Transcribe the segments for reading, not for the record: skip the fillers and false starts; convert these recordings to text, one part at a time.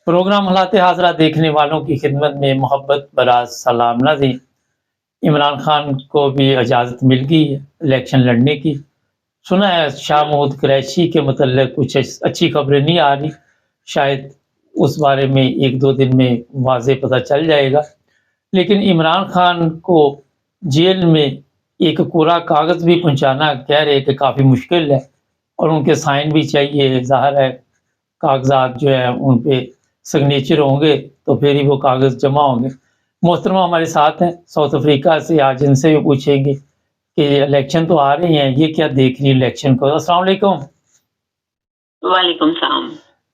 Programme حالات حاضرہ دیکھنے والوں کی خدمت میں محبت براز سلام نازنین۔ عمران خان کو بھی اجازت مل گئی ہے الیکشن لڑنے کی۔ سنا ہے شاہ محمود قریشی کے متعلق کچھ اچھی خبریں نہیں آ رہی، شاید اس بارے میں 1-2 دن میں واضح پتہ چل جائے گا۔ لیکن عمران خان کو جیل میں ایک کوڑا کاغذ بھی پہنچانا کہہ رہے کہ کافی مشکل ہے، اور ان کے سائن بھی چاہیے۔ ظاہر ہے کاغذات جو ہے ان پہ سگنیچر ہوں گے تو پھر ہی وہ کاغذ جمع ہوں گے۔ محترمہ ہمارے ساتھ ہیں ساؤتھ افریقہ سے، آج ان سے بھی پوچھیں گے کہ الیکشن تو آ رہے ہیں، یہ کیا دیکھ رہی الیکشن کو؟ السلام علیکم۔ وعلیکم السلام۔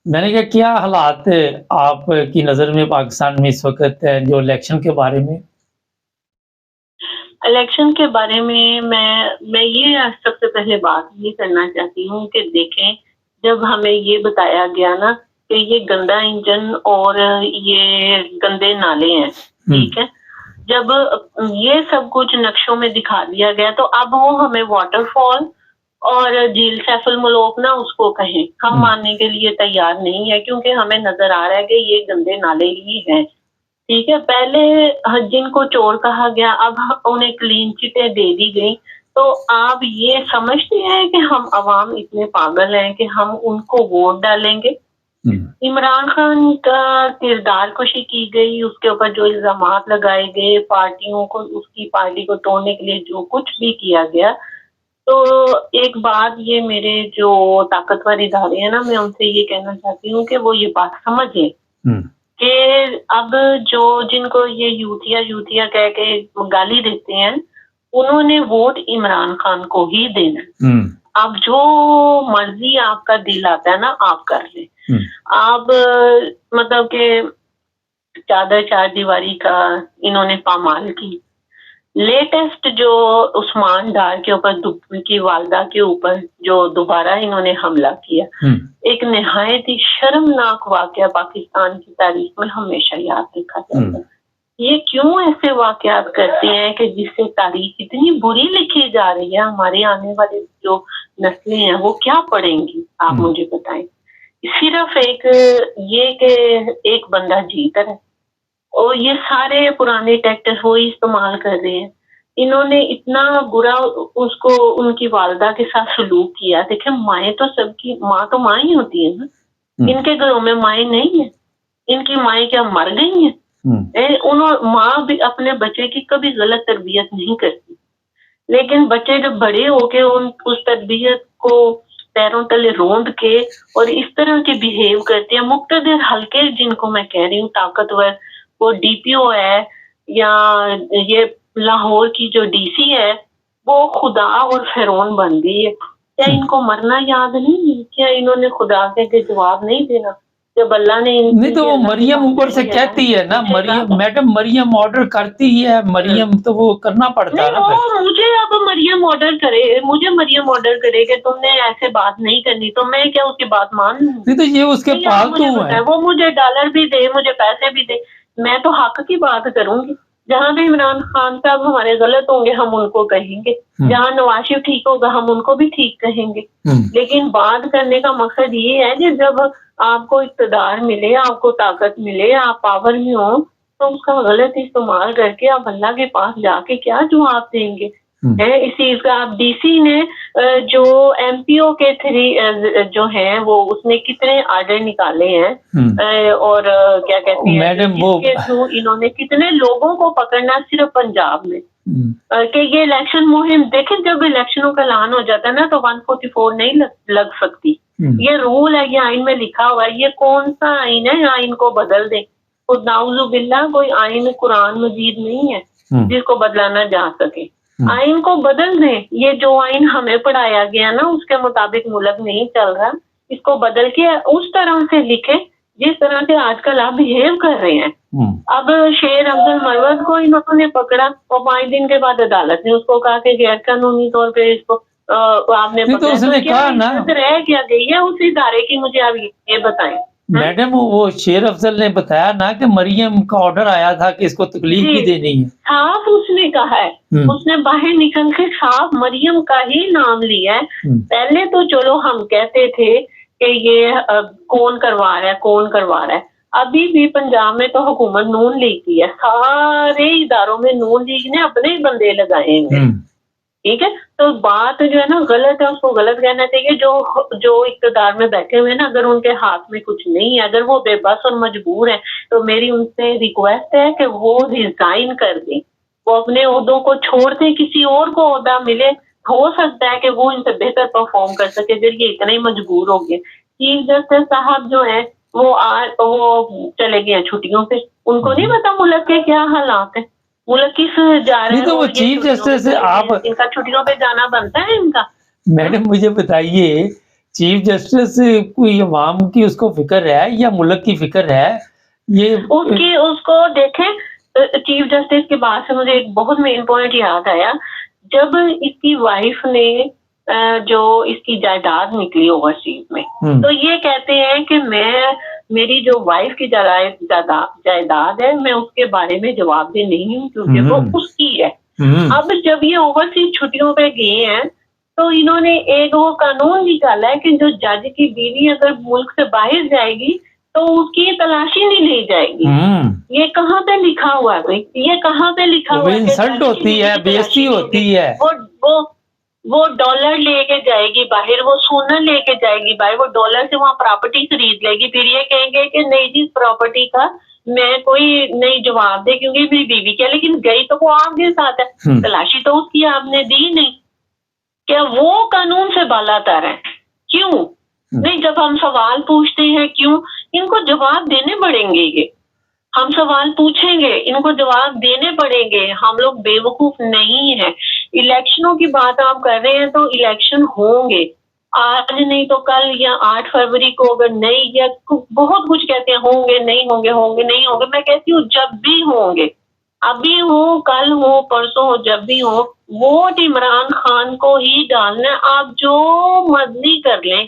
میں نے کہا کیا حالات آپ کی نظر میں پاکستان میں اس وقت ہے جو الیکشن کے بارے میں؟ الیکشن کے بارے میں یہ سب سے پہلے بات یہ کرنا چاہتی ہوں کہ دیکھیں، جب ہمیں یہ بتایا گیا نا کہ یہ گندا انجن اور یہ گندے نالے ہیں، ٹھیک ہے، جب یہ سب کچھ نقشوں میں دکھا دیا گیا تو اب وہ ہمیں واٹر فال اور جھیل سیف الملوک نا اس کو کہیں، ہم ماننے کے لیے تیار نہیں ہے، کیونکہ ہمیں نظر آ رہا ہے کہ یہ گندے نالے ہی ہیں، ٹھیک ہے۔ پہلے جن کو چور کہا گیا اب انہیں کلین چٹیں دے دی گئی، تو آپ یہ سمجھتے ہیں کہ ہم عوام اتنے پاگل ہیں کہ ہم ان کو ووٹ ڈالیں گے؟ عمران خان کا کردار کشی کی گئی، اس کے اوپر جو الزامات لگائے گئے، پارٹیوں کو، اس کی پارٹی کو توڑنے کے لیے جو کچھ بھی کیا گیا، تو ایک بات یہ میرے جو طاقتور ادارے ہیں نا، میں ان سے یہ کہنا چاہتی ہوں کہ وہ یہ بات سمجھیں کہ اب جو جن کو یہ یوتھیا کہہ کے گالی دیتے ہیں، انہوں نے ووٹ عمران خان کو ہی دینا۔ اب جو مرضی آپ کا دل آتا ہے نا آپ کر لیں۔ آپ مطلب کہ چادر چار دیواری کا انہوں نے پامال کی۔ لیٹسٹ جو عثمان ڈار کے اوپر کی والدہ کے اوپر جو دوبارہ انہوں نے حملہ کیا، ایک نہایت ہی شرمناک واقعہ پاکستان کی تاریخ میں ہمیشہ یاد رکھا جاتا ہے۔ یہ کیوں ایسے واقعات کرتے ہیں کہ جس سے تاریخ اتنی بری لکھی جا رہی ہے؟ ہمارے آنے والے جو نسلیں ہیں وہ کیا پڑھیں گی؟ آپ مجھے بتائیں۔ صرف یہ کہ ایک بندہ جیتا ہے اور یہ سارے پرانے ٹیکٹس وہی استعمال کر رہے ہیں۔ انہوں نے اتنا برا اس کو ان کی والدہ کے ساتھ سلوک کیا۔ دیکھیں، مائیں تو سب کی ماں تو ماں ہی ہوتی ہے نا، ان کے گھروں میں مائیں نہیں ہیں، ان کی مائیں کیا مر گئی ہیں؟ ماں بھی اپنے بچے کی کبھی غلط تربیت نہیں کرتی، لیکن بچے جب بڑے ہو کے اس تربیت کو پیروں تلے روند کے اور اس طرح کے بیہیو کرتے ہیں، مقتدر حلقے جن کو میں کہہ رہی ہوں طاقتور، وہ ڈی پی او ہے یا یہ لاہور کی جو ڈی سی ہے، وہ خدا اور فرعون بن گئی ہے۔ کیا ان کو مرنا یاد نہیں؟ کیا انہوں نے خدا کے جواب نہیں دینا جب اللہ نے نہیں تو وہ مریم اوپر سے کہتی ہے نا، مریم میڈم مریم آرڈر کرتی ہے، مریم تو وہ کرنا پڑتا ہے نا۔ مجھے اب مریم آرڈر کرے، مجھے مریم آرڈر کرے کہ تم نے ایسے بات نہیں کرنی، تو میں کیا اس کی بات مان لوں؟ نہیں تو یہ اس کے پالتو ہے، وہ مجھے ڈالر بھی دے، مجھے پیسے بھی دے، میں تو حق کی بات کروں گی۔ جہاں بھی عمران خان صاحب ہمارے غلط ہوں گے ہم ان کو کہیں گے، جہاں نواز شریف ٹھیک ہوگا ہم ان کو بھی ٹھیک کہیں گے، لیکن بات کرنے کا مقصد یہ ہے کہ جب آپ کو اقتدار ملے، آپ کو طاقت ملے، آپ پاور میں ہوں، تو اس کا غلط استعمال کر کے آپ اللہ کے پاس جا کے کیا جواب دیں گے؟ اس چیز کا آپ ڈی سی نے جو ایم پی او کے 3 جو ہیں وہ اس نے کتنے آرڈر نکالے ہیں، اور کیا کہتے ہیں کے تھرو انہوں نے کتنے لوگوں کو پکڑنا صرف پنجاب میں، کہ یہ الیکشن مہم دیکھیں، جب الیکشنوں کا اعلان ہو جاتا ہے نا تو 144 نہیں لگ سکتی، یہ رول ہے، یہ آئین میں لکھا ہوا ہے۔ یہ کون سا آئین ہے؟ آئین کو بدل دیں، خود نعوذ باللہ کوئی آئین قرآن مجید نہیں ہے جس کو بدلانا جا سکے، آئین کو بدل دیں۔ یہ جو آئین ہمیں پڑھایا گیا نا اس کے مطابق ملک نہیں چل رہا، اس کو بدل کے اس طرح سے لکھے جس طرح سے آج کل آپ بہیو کر رہے ہیں۔ اب شیر افضل مروت کو انہوں نے پکڑا اور 5 دن کے بعد عدالت نے اس کو کہا کہ غیر قانونی طور پہ اس کو آپ نے رہ کیا گئی ہے اس ادارے کی، مجھے آپ یہ بتائیں۔ میڈم وہ شیر افضل نے بتایا نا کہ مریم کا آرڈر آیا تھا کہ اس کو تکلیف بھی دینی ہے، صاف اس نے کہا ہے، اس نے باہر نکل کے صاف مریم کا ہی نام لیا ہے۔ پہلے تو چلو ہم کہتے تھے کہ یہ کون کروا رہا ہے، ابھی بھی پنجاب میں تو حکومت نون لیگ کی ہے، سارے اداروں میں نون لیگ نے اپنے ہی بندے لگائے ہیں، ٹھیک ہے. تو بات جو ہے نا غلط ہے، اس کو غلط کہنا چاہیے. جو اقتدار میں بیٹھے ہوئے نا، اگر ان کے ہاتھ میں کچھ نہیں ہے، اگر وہ بے بس اور مجبور ہے، تو میری ان سے ریکویسٹ ہے کہ وہ ریزائن کر دیں، وہ اپنے عہدوں کو چھوڑ دیں، کسی اور کو عہدہ ملے. ہو سکتا ہے کہ وہ ان سے بہتر پرفارم کر سکے اگر یہ اتنے ہی مجبور ہو گئے. چیف جسٹس صاحب جو ہیں وہ چلے گئے ہیں چھٹیوں پہ، ان کو نہیں پتا ملک کے کیا حالات ہیں، ملک کس جا رہے نہیں ہیں. تو وہ اور یہ چیف چھٹیوں پہ جسٹس چلے گئے ہیں. آپ ان کا چھٹیوں پہ جانا بنتا ہے ان کا. میڈم مجھے بتائیے، چیف جسٹس کوئی عوام کی اس کو فکر ہے یا ملک کی فکر ہے؟ یہ اس کو دیکھیں، چیف جسٹس کے بعد سے مجھے ایک بہت مین پوائنٹ یاد آیا. جب اس کی وائف نے جو اس کی جائیداد نکلی اوورسیز میں، تو یہ کہتے ہیں کہ میری جو وائف کی جائیداد ہے، میں اس کے بارے میں جواب دہ نہیں ہوں کیونکہ وہ اس کی ہے. اب جب یہ اوورسیز چھٹیوں پہ گئے ہیں تو انہوں نے ایک وہ قانون نکالا ہے کہ جو جج کی بیوی اگر ملک سے باہر جائے گی تو اس کی تلاشی نہیں لی جائے گی. یہ کہاں پہ لکھا ہوا ہے بھائی؟ یہ کہاں پہ لکھا ہوا ہے؟ انسلٹ ہوتی ہے، بےعزتی ہوتی ہے. وہ ڈالر لے کے جائے گی باہر، وہ سونا لے کے جائے گی باہر، وہ ڈالر سے وہاں پراپرٹی خرید لے گی، پھر یہ کہیں گے کہ نہیں جی اس پراپرٹی کا میں کوئی نہیں جواب دے کیونکہ میری بیوی کیا. لیکن گئی تو وہ آپ کے ساتھ ہے، تلاشی تو اس کی آپ نے دی نہیں. کیا وہ قانون سے بالا تر ہے؟ کیوں نہیں؟ جب ہم سوال پوچھتے ہیں کیوں، ان کو جواب دینے پڑیں گے. یہ ہم سوال پوچھیں گے، ان کو جواب دینے پڑیں گے. ہم لوگ بے وقوف نہیں ہیں. الیکشنوں کی بات آپ کر رہے ہیں تو الیکشن ہوں گے، آج نہیں تو کل یا 8 فروری کو. اگر نہیں، یا بہت کچھ کہتے ہیں ہوں گے نہیں ہوں گے، ہوں گے نہیں ہوں گے. میں کہتی ہوں جب بھی ہوں گے، ابھی ہو، کل ہو، پرسوں ہو، جب بھی ہو، ووٹ عمران خان کو ہی ڈالنا ہے. آپ جو مرضی کر لیں،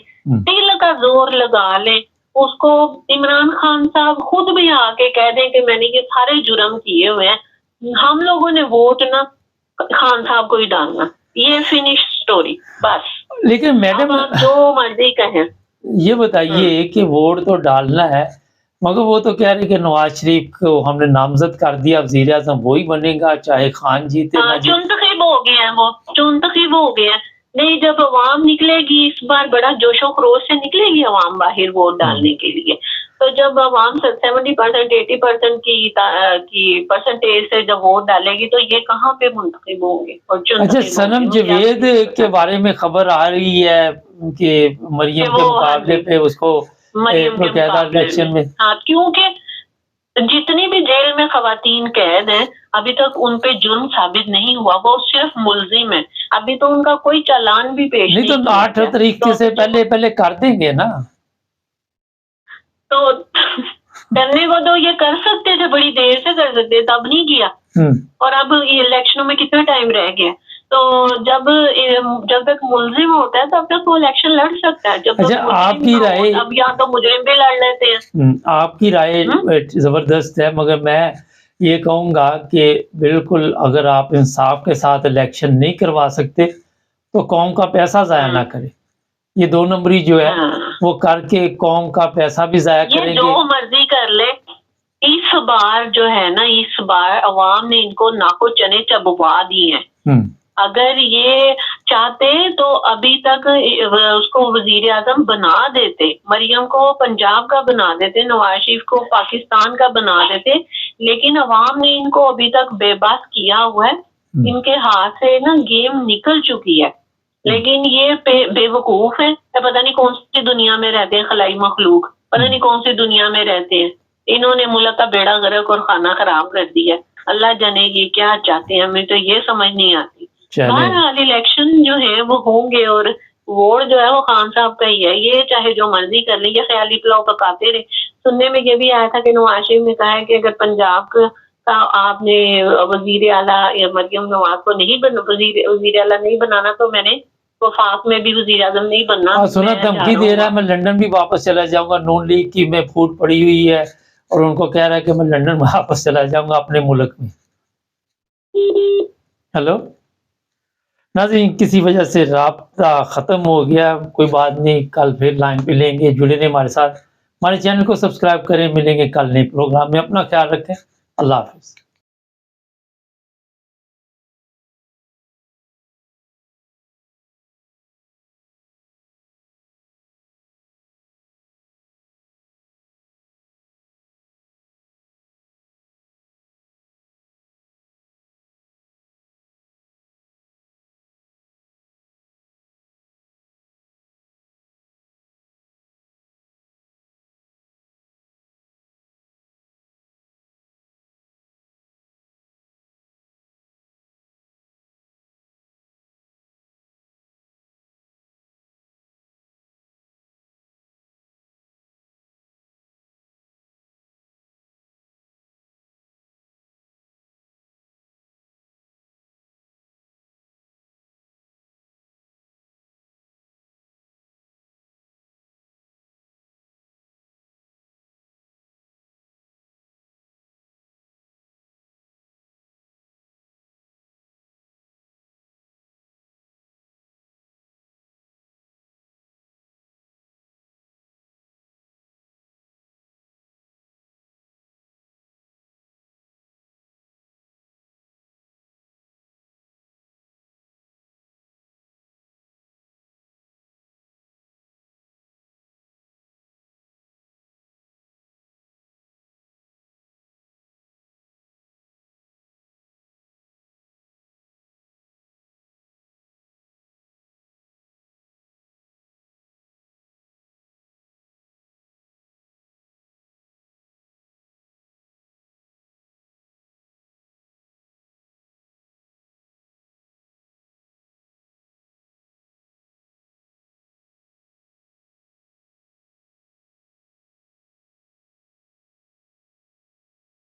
دل کا زور لگا لیں، اس کو عمران خان صاحب خود بھی آ کے کہہ دیں کہ میں نے یہ سارے جرم کیے ہوئے ہیں، ہم لوگوں نے ووٹ نا خان صاحب کو ہی ڈالنا. یہ فنش سٹوری بس. لیکن میڈم آپ جو مرضی کہیں. یہ بتائیے کہ ووٹ تو ڈالنا ہے، مگر وہ تو کہہ رہے کہ نواز شریف کو ہم نے نامزد کر دیا، وزیر اعظم وہی بنے گا چاہے خان جیتے نہ جیتے. چنتخب ہو گئے ہیں، وہ چنتخب ہو گئے ہیں. نہیں، جب عوام نکلے گی اس بار بڑا جوش و خروش سے نکلے گی عوام باہر ووٹ ڈالنے کے لیے. تو جب عوام 70% 80% کی پرسنٹیج سے جب ووٹ ڈالے گی تو یہ کہاں پہ منتخب ہوں گے. اچھا، صنم جاوید کے بارے میں خبر آ رہی ہے کہ مریم کے مقابلے پہ اس کو الیکشن میں، کیونکہ جتنی بھی جیل میں خواتین قید ہیں ابھی تک ان پہ جرم ثابت نہیں ہوا، وہ صرف ملزم ہیں. ابھی تو ان کا کوئی چالان بھی پیش نہیں. تو 8 تاریخ سے پہلے کر دیں گے نا. تو کرنے کو تو یہ کر سکتے تھے، بڑی دیر سے کر سکتے، تب نہیں کیا. اور اب الیکشنوں میں کتنا ٹائم رہ گیا؟ تو جب تک ملزم ہوتا ہے تب تک وہ الیکشن لڑ سکتا ہے. جب تک آپ کی رائے، اب یہاں تو مجرم بھی لڑ لیتے ہیں. آپ کی رائے زبردست ہے، مگر میں یہ کہوں گا کہ بالکل اگر آپ انصاف کے ساتھ الیکشن نہیں کروا سکتے تو قوم کا پیسہ ضائع نہ کرے. یہ 2 نمبری جو ہے وہ کر کے قوم کا پیسہ بھی ضائع کریں گے. جو مرضی کر لے، اس بار جو ہے نا، اس بار عوام نے ان کو ناکو چنے چبوا دیے ہیں. اگر یہ چاہتے تو ابھی تک اس کو وزیر اعظم بنا دیتے، مریم کو پنجاب کا بنا دیتے، نواز شریف کو پاکستان کا بنا دیتے. لیکن عوام نے ان کو ابھی تک بے بس کیا ہوا ہے. ان کے ہاتھ سے نا گیم نکل چکی ہے. لیکن یہ بے وقوف ہے، پتہ نہیں کون سی دنیا میں رہتے ہیں، خلائی مخلوق، پتہ نہیں کون سی دنیا میں رہتے ہیں. انہوں نے ملک کا بیڑا غرق اور خانہ خراب کر دیا. اللہ جانے یہ کیا چاہتے ہیں، ہمیں تو یہ سمجھ نہیں آتی. بہرحال الیکشن جو ہے وہ ہوں گے اور ووٹ جو ہے وہ خان صاحب کا ہی ہے. یہ چاہے جو مرضی کر لیں، یہ خیالی پلاؤ پکاتے رہے. سننے میں یہ بھی آیا تھا کہ نواز شریف نے کہا ہے کہ اگر پنجاب کا آپ نے وزیر اعلیٰ یا مریم نواز کو نہیں وزیر اعلیٰ نہیں بنانا تو میں نے وفاق میں بھی وزیر اعظم نہیں بننا. سنا دھمکی دے رہا ہے میں لندن بھی واپس چلا جاؤں گا، نون لیگ کی میں پھوٹ پڑی ہوئی ہے، اور ان کو کہہ رہا ہے کہ میں لندن واپس چلا جاؤں گا اپنے ملک میں. ہیلو ناظرین، کسی وجہ سے رابطہ ختم ہو گیا، کوئی بات نہیں، کل پھر لائن پہ لیں گے. جڑے رہیں ہمارے ساتھ. ہمارے چینل کو سبسکرائب کریں. ملیں گے کل نئے پروگرام میں. اپنا خیال رکھیں. اللہ حافظ.